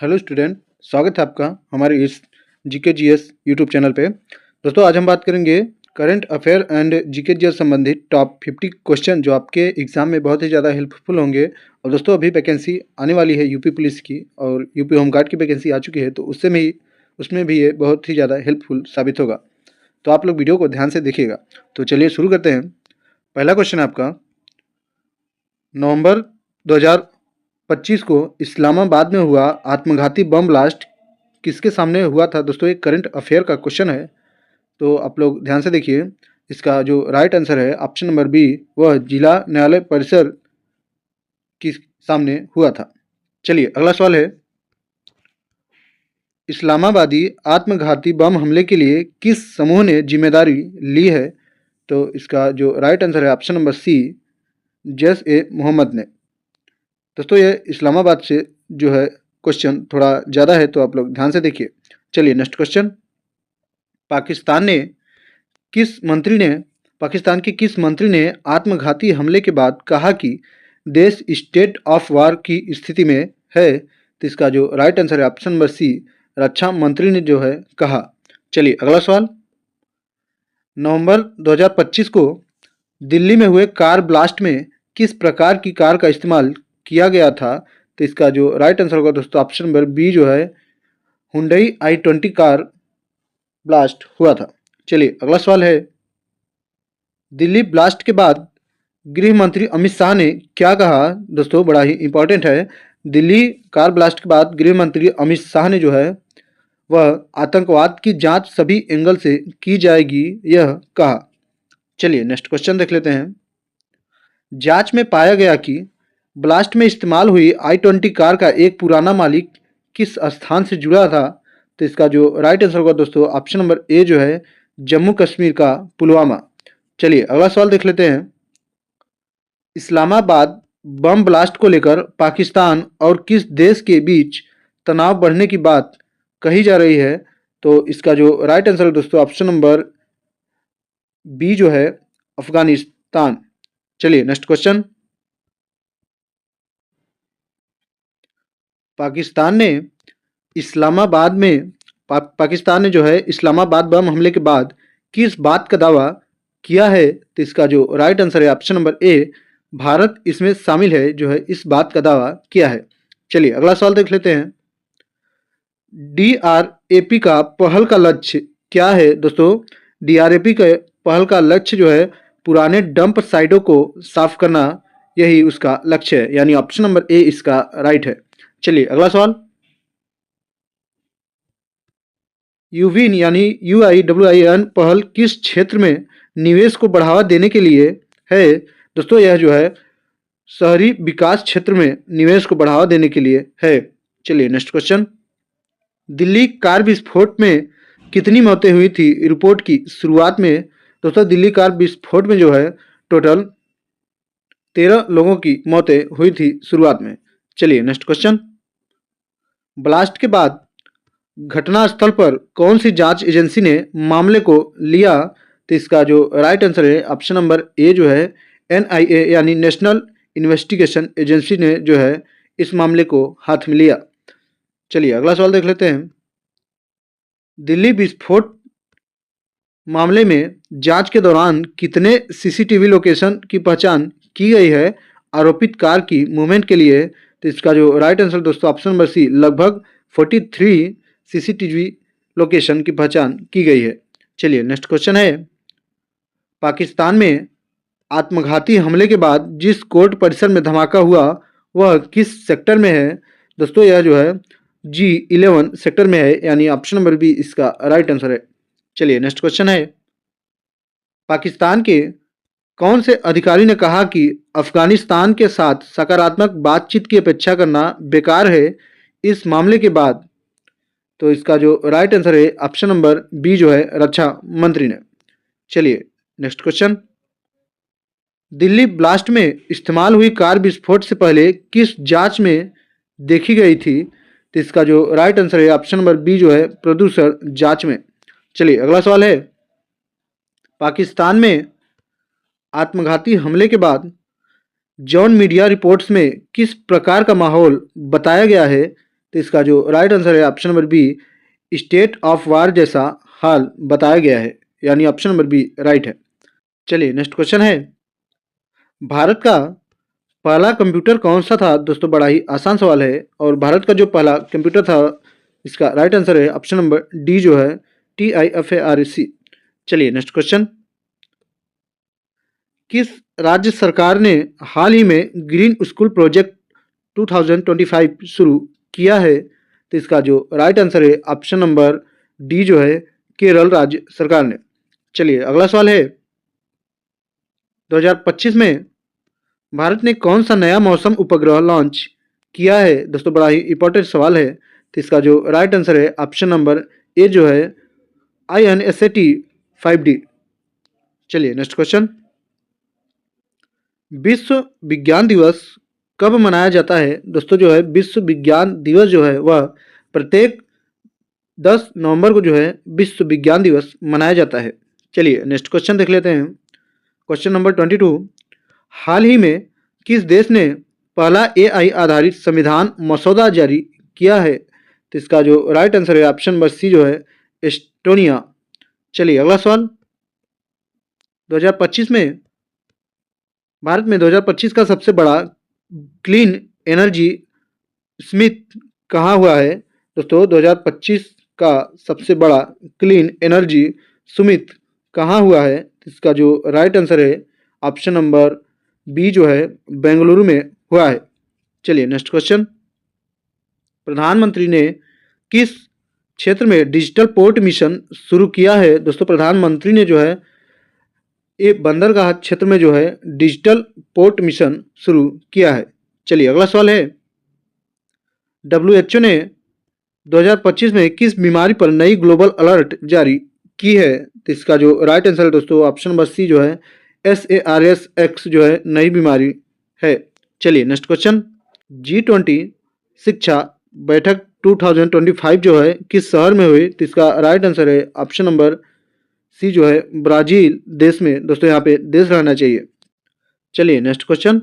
Hello student, स्वागत है आपका हमारे इस जीके जीएस यूट्यूब चैनल पे। दोस्तों आज हम बात करेंगे current affair and GK GS संबंधित टॉप 50 क्वेश्चन जो आपके एग्जाम में बहुत ही ज़्यादा हेल्पफुल होंगे। और दोस्तों अभी वैकेंसी आने वाली है यूपी पुलिस की और यूपी होमगार्ड की वैकेंसी आ चुकी है, तो उसमें भी ये बहुत ही ज़्यादा हेल्पफुल साबित होगा। तो आप लोग वीडियो को ध्यान से देखिएगा। तो चलिए शुरू करते हैं। पहला क्वेश्चन है आपका, नवंबर 2025 को इस्लामाबाद में हुआ आत्मघाती बम ब्लास्ट किसके सामने हुआ था? दोस्तों एक करंट अफेयर का क्वेश्चन है, तो आप लोग ध्यान से देखिए। इसका जो राइट आंसर है ऑप्शन नंबर बी, वह जिला न्यायालय परिसर के सामने हुआ था। चलिए अगला सवाल है, इस्लामाबादी आत्मघाती बम हमले के लिए किस समूह ने जिम्मेदारी ली है? तो इसका जो राइट आंसर है ऑप्शन नंबर सी, जैश ए मोहम्मद ने। दोस्तों ये इस्लामाबाद से जो है क्वेश्चन थोड़ा ज़्यादा है, तो आप लोग ध्यान से देखिए। चलिए नेक्स्ट क्वेश्चन, पाकिस्तान के किस मंत्री ने आत्मघाती हमले के बाद कहा कि देश स्टेट ऑफ वार की स्थिति में है? तो इसका जो राइट आंसर है ऑप्शन नंबर सी, रक्षा मंत्री ने जो है कहा। चलिए अगला सवाल, नवंबर 2025 को दिल्ली में हुए कार ब्लास्ट में किस प्रकार की कार का इस्तेमाल किया गया था? तो इसका जो राइट आंसर होगा दोस्तों ऑप्शन नंबर बी जो है हुंडई i20 कार ब्लास्ट हुआ था। चलिए अगला सवाल है, दिल्ली ब्लास्ट के बाद गृह मंत्री अमित शाह ने क्या कहा? दोस्तों बड़ा ही इंपॉर्टेंट है। दिल्ली कार ब्लास्ट के बाद गृह मंत्री अमित शाह ने जो है वह आतंकवाद की जांच सभी एंगल से की जाएगी, यह कहा। चलिए नेक्स्ट क्वेश्चन देख लेते हैं, जांच में पाया गया कि ब्लास्ट में इस्तेमाल हुई i20 कार का एक पुराना मालिक किस स्थान से जुड़ा था? तो इसका जो राइट आंसर होगा दोस्तों ऑप्शन नंबर ए जो है जम्मू कश्मीर का पुलवामा। चलिए अगला सवाल देख लेते हैं, इस्लामाबाद बम ब्लास्ट को लेकर पाकिस्तान और किस देश के बीच तनाव बढ़ने की बात कही जा रही है? तो इसका जो राइट आंसर है दोस्तों ऑप्शन नंबर बी जो है अफगानिस्तान। चलिए नेक्स्ट क्वेश्चन, पाकिस्तान ने जो है इस्लामाबाद बम हमले के बाद किस बात का दावा किया है? तो इसका जो राइट आंसर है ऑप्शन नंबर ए, भारत इसमें शामिल है जो है इस बात का दावा किया है। चलिए अगला सवाल देख लेते हैं, डीआरएपी का पहल का लक्ष्य क्या है? दोस्तों डीआरएपी के पहल का लक्ष्य जो है पुराने डंप साइटों को साफ करना, यही उसका लक्ष्य है, यानी ऑप्शन नंबर ए इसका राइट है। चलिए अगला सवाल, यूविन यानी UIWIN पहल किस क्षेत्र में निवेश को बढ़ावा देने के लिए है? दोस्तों यह जो है शहरी विकास क्षेत्र में निवेश को बढ़ावा देने के लिए है। चलिए नेक्स्ट क्वेश्चन, दिल्ली कार विस्फोट में कितनी मौतें हुई थी रिपोर्ट की शुरुआत में? दोस्तों दिल्ली कार विस्फोट में जो है टोटल 13 लोगों की मौतें हुई थी शुरुआत में। चलिए नेक्स्ट क्वेश्चन, ब्लास्ट के बाद घटनास्थल पर कौन सी जांच एजेंसी ने मामले को लिया? तो इसका जो राइट आंसर है ऑप्शन नंबर ए जो है NIA यानी नेशनल इन्वेस्टिगेशन एजेंसी ने जो है इस मामले को हाथ में लिया। चलिए अगला सवाल देख लेते हैं, दिल्ली विस्फोट मामले में जांच के दौरान कितने CCTV लोकेशन की पहचान की गई है आरोपित कार की मूवमेंट के लिए? तो इसका जो राइट आंसर दोस्तों ऑप्शन नंबर सी, लगभग 43 CCTV लोकेशन की पहचान की गई है। चलिए नेक्स्ट क्वेश्चन है, पाकिस्तान में आत्मघाती हमले के बाद जिस कोर्ट परिसर में धमाका हुआ वह किस सेक्टर में है? दोस्तों यह जो है G11 सेक्टर में है, यानी ऑप्शन नंबर बी इसका राइट आंसर है। चलिए नेक्स्ट क्वेश्चन है, पाकिस्तान के कौन से अधिकारी ने कहा कि अफगानिस्तान के साथ सकारात्मक बातचीत की अपेक्षा करना बेकार है इस मामले के बाद? तो इसका जो राइट आंसर है ऑप्शन नंबर बी जो है रक्षा मंत्री ने। चलिए नेक्स्ट क्वेश्चन, दिल्ली ब्लास्ट में इस्तेमाल हुई कार विस्फोट से पहले किस जांच में देखी गई थी? तो इसका जो राइट आंसर है ऑप्शन नंबर बी जो है प्रदूषण जांच में। चलिए अगला सवाल है, पाकिस्तान में आत्मघाती हमले के बाद जॉन मीडिया रिपोर्ट्स में किस प्रकार का माहौल बताया गया है? तो इसका जो राइट आंसर है option number B, state of war जैसा हाल बताया गया है, यानी ऑप्शन नंबर बी राइट है। चलिए नेक्स्ट क्वेश्चन है, भारत का पहला कंप्यूटर कौन सा था? दोस्तों बड़ा ही आसान सवाल है, और भारत का जो पहला कंप्यूटर था इसका राइट आंसर है ऑप्शन नंबर डी जो है TIFARC। चलिए नेक्स्ट क्वेश्चन, किस राज्य सरकार ने हाल ही में ग्रीन स्कूल प्रोजेक्ट 2025 शुरू किया है? तो इसका जो राइट आंसर है ऑप्शन नंबर डी जो है केरल राज्य सरकार ने। चलिए अगला सवाल है, 2025 में भारत ने कौन सा नया मौसम उपग्रह लॉन्च किया है? दोस्तों बड़ा ही इंपॉर्टेंट सवाल है, तो इसका जो राइट आंसर है ऑप्शन नंबर ए जो है INSAT 5D। चलिए नेक्स्ट क्वेश्चन, विश्व विज्ञान दिवस कब मनाया जाता है? दोस्तों जो है विश्व विज्ञान दिवस जो है वह प्रत्येक 10 नवंबर को जो है विश्व विज्ञान दिवस मनाया जाता है। चलिए नेक्स्ट क्वेश्चन देख लेते हैं, क्वेश्चन नंबर 22, हाल ही में किस देश ने पहला AI आधारित संविधान मसौदा जारी किया है? तो इसका जो राइट आंसर है ऑप्शन नंबर सी जो है एस्टोनिया। चलिए अगला सवाल, 2025 में भारत में 2025 का सबसे बड़ा क्लीन एनर्जी समिट कहाँ हुआ है? दोस्तों 2025 का सबसे बड़ा क्लीन एनर्जी समिट कहाँ हुआ है? इसका जो राइट आंसर है ऑप्शन नंबर बी जो है बेंगलुरु में हुआ है। चलिए नेक्स्ट क्वेश्चन, प्रधानमंत्री ने किस क्षेत्र में डिजिटल पोर्ट मिशन शुरू किया है? दोस्तों प्रधानमंत्री ने जो है ये बंदरगाह क्षेत्र में जो है डिजिटल पोर्ट मिशन शुरू किया है। चलिए अगला सवाल है, WHO ने 2025 में किस बीमारी पर नई ग्लोबल अलर्ट जारी की है? तो इसका जो राइट आंसर है दोस्तों ऑप्शन नंबर सी जो है SARS-X जो है नई बीमारी है। चलिए नेक्स्ट क्वेश्चन, G20 शिक्षा बैठक 2025 जो है किस शहर में हुई? तो इसका राइट आंसर है ऑप्शन नंबर सी जो है ब्राजील देश में। दोस्तों यहाँ पे देश रहना चाहिए। चलिए नेक्स्ट क्वेश्चन,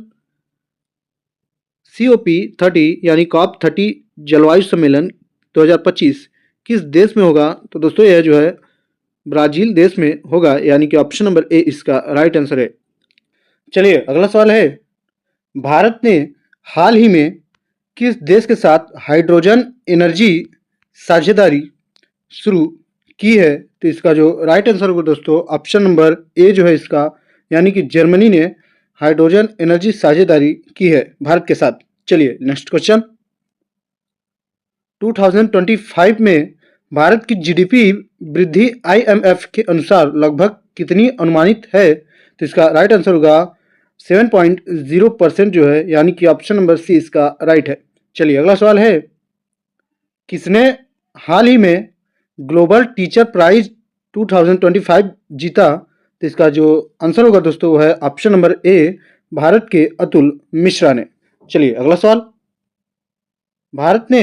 COP30 यानी COP30 जलवायु सम्मेलन 2025 किस देश में होगा? तो दोस्तों यह जो है ब्राजील देश में होगा, यानी कि ऑप्शन नंबर ए इसका राइट आंसर है। चलिए अगला सवाल है, भारत ने हाल ही में किस देश के साथ हाइड्रोजन एनर्जी साझेदारी शुरू की है? तो इसका जो राइट आंसर होगा दोस्तों ऑप्शन नंबर ए जो है इसका, यानी कि जर्मनी ने हाइड्रोजन एनर्जी साझेदारी की है भारत के साथ। चलिए नेक्स्ट क्वेश्चन, 2025 में भारत की GDP वृद्धि IMF के अनुसार लगभग कितनी अनुमानित है? तो इसका राइट आंसर होगा 7.0% जो है, यानी कि ऑप्शन नंबर सी इसका राइट है। चलिए अगला सवाल है, किसने हाल ही में ग्लोबल टीचर प्राइज 2025 जीता? तो इसका जो आंसर होगा दोस्तों वो है ऑप्शन नंबर ए भारत के अतुल मिश्रा ने। चलिए अगला सवाल, भारत ने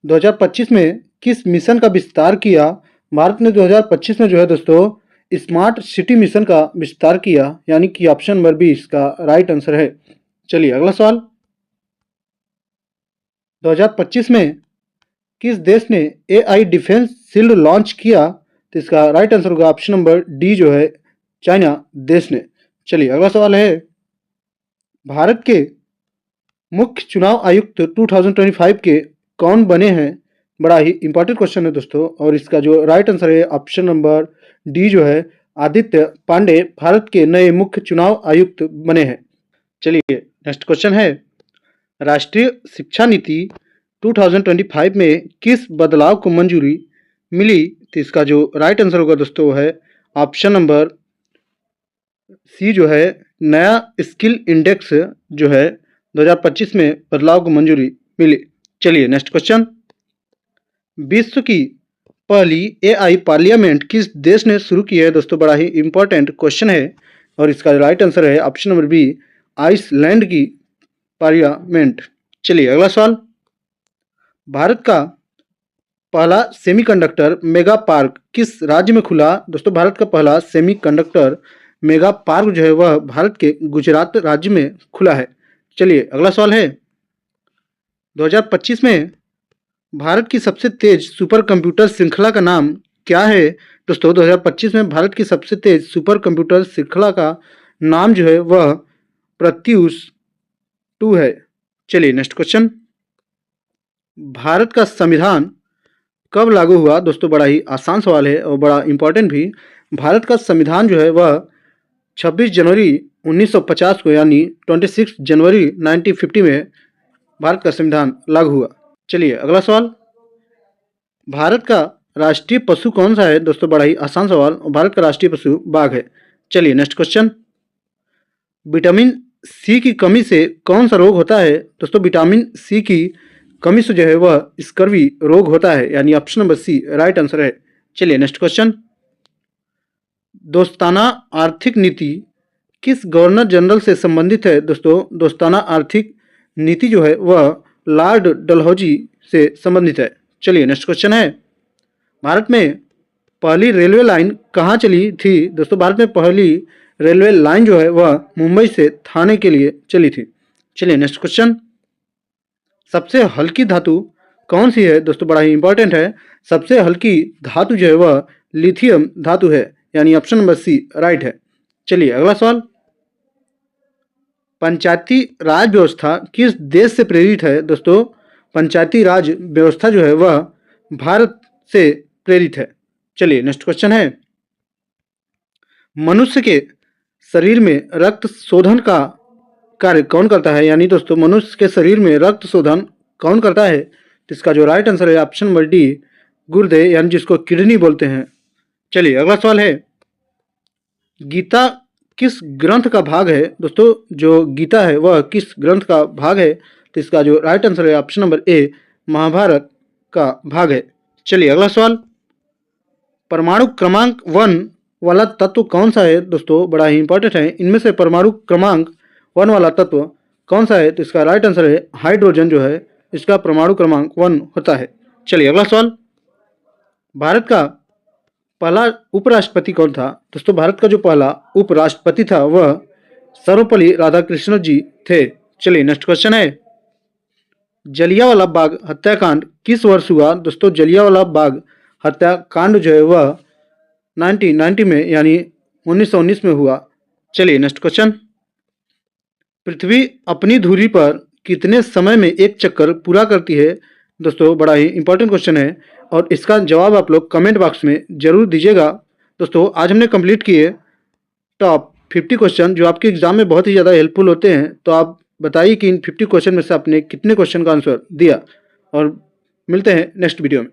2025 में किस मिशन का विस्तार किया? भारत ने 2025 में जो है दोस्तों स्मार्ट सिटी मिशन का विस्तार किया, यानी कि ऑप्शन नंबर बी इसका राइट आंसर है। चलिए अगला सवाल, 2025 में किस देश ने AI डिफेंस शील्ड लॉन्च किया? तो इसका राइट आंसर होगा ऑप्शन नंबर डी जो है चाइना देश ने। चलिए अगला सवाल है, भारत के मुख्य चुनाव आयुक्त 2025 के कौन बने हैं? बड़ा ही इंपॉर्टेंट क्वेश्चन है दोस्तों, और इसका जो राइट आंसर है ऑप्शन नंबर डी जो है आदित्य पांडे भारत के नए मुख्य चुनाव आयुक्त बने हैं। चलिए नेक्स्ट क्वेश्चन है, राष्ट्रीय शिक्षा नीति 2025 में किस बदलाव को मंजूरी मिली? तो इसका जो राइट आंसर होगा दोस्तों वो है ऑप्शन नंबर सी जो है नया स्किल इंडेक्स जो है 2025 में बदलाव को मंजूरी मिली। चलिए नेक्स्ट क्वेश्चन, विश्व की पहली AI पार्लियामेंट किस देश ने शुरू की है? दोस्तों बड़ा ही इंपॉर्टेंट क्वेश्चन है, और इसका राइट आंसर है ऑप्शन नंबर बी आइसलैंड की पार्लियामेंट। चलिए अगला सवाल, भारत का पहला सेमीकंडक्टर मेगा पार्क किस राज्य में खुला? दोस्तों भारत का पहला सेमीकंडक्टर मेगा पार्क जो है वह भारत के गुजरात राज्य में खुला है। चलिए अगला सवाल है, 2025 में भारत की सबसे तेज सुपर कंप्यूटर श्रृंखला का नाम क्या है? दोस्तों 2025 में भारत की सबसे तेज सुपर कंप्यूटर श्रृंखला का नाम जो है वह प्रत्यूष 2 है। चलिए नेक्स्ट क्वेश्चन। भारत का संविधान कब लागू हुआ? दोस्तों बड़ा ही आसान सवाल है और बड़ा इंपॉर्टेंट भी। भारत का संविधान जो है वह 26 जनवरी 1950 को यानी 26 जनवरी 1950 में भारत का संविधान लागू हुआ। चलिए अगला सवाल। भारत का राष्ट्रीय पशु कौन सा है? दोस्तों बड़ा ही आसान सवाल। भारत का राष्ट्रीय पशु बाघ है। चलिए नेक्स्ट क्वेश्चन। विटामिन सी की कमी से कौन सा रोग होता है? दोस्तों विटामिन सी की कमी से जो है वह स्कर्वी रोग होता है, यानी option number C right answer है। चलिए नेक्स्ट क्वेश्चन। दोस्ताना आर्थिक नीति किस गवर्नर जनरल से संबंधित है? दोस्तों दोस्ताना आर्थिक नीति जो है वह लॉर्ड डलहौजी से संबंधित है। चलिए नेक्स्ट क्वेश्चन है। भारत में पहली रेलवे लाइन कहाँ चली थी? दोस्तों भारत में पहली रेलवे लाइन जो है वह मुंबई से थाने के लिए चली थी। चलिए नेक्स्ट क्वेश्चन। सबसे हल्की धातु कौन सी है? दोस्तों बड़ा ही इंपॉर्टेंट है। सबसे हल्की धातु जो है वह लिथियम धातु है, यानी ऑप्शन नंबर सी राइट है। चलिए अगला सवाल। पंचायती राज व्यवस्था किस देश से प्रेरित है? दोस्तों पंचायती राज व्यवस्था जो है वह भारत से प्रेरित है। चलिए नेक्स्ट क्वेश्चन है। मनुष्य के शरीर में रक्त शोधन का कार्य कौन करता है? यानी दोस्तों मनुष्य के शरीर में रक्त शोधन कौन करता है? तो इसका जो राइट आंसर है ऑप्शन नंबर डी गुर्दे, यानी जिसको किडनी बोलते हैं। चलिए अगला सवाल है। गीता किस ग्रंथ का भाग है? दोस्तों जो गीता है वह किस ग्रंथ का भाग है? तो इसका जो राइट आंसर है ऑप्शन नंबर ए महाभारत का भाग है। चलिए अगला सवाल। परमाणु क्रमांक 1 वाला तत्व कौन सा है? दोस्तों बड़ा ही इंपॉर्टेंट है। इनमें से परमाणु क्रमांक 1 वाला तत्व कौन सा है? तो इसका राइट आंसर है हाइड्रोजन जो है इसका परमाणु क्रमांक 1 होता है। चलिए अगला सवाल। भारत का पहला उपराष्ट्रपति कौन था? दोस्तों भारत का जो पहला उपराष्ट्रपति था वह सर्वपल्ली राधाकृष्णन जी थे। चलिए नेक्स्ट क्वेश्चन है। जलियांवाला बाग हत्याकांड किस वर्ष हुआ? दोस्तों जलियांवाला बाग हत्याकांड जो है वह 1990 में यानी 1919 में हुआ। चलिए नेक्स्ट क्वेश्चन। पृथ्वी अपनी धुरी पर कितने समय में एक चक्कर पूरा करती है? दोस्तों बड़ा ही इंपॉर्टेंट क्वेश्चन है और इसका जवाब आप लोग कमेंट बॉक्स में जरूर दीजिएगा। दोस्तों आज हमने कंप्लीट किए टॉप 50 क्वेश्चन जो आपके एग्जाम में बहुत ही ज़्यादा हेल्पफुल होते हैं। तो आप बताइए कि इन 50 क्वेश्चन में से आपने कितने क्वेश्चन का आंसर दिया, और मिलते हैं नेक्स्ट वीडियो में।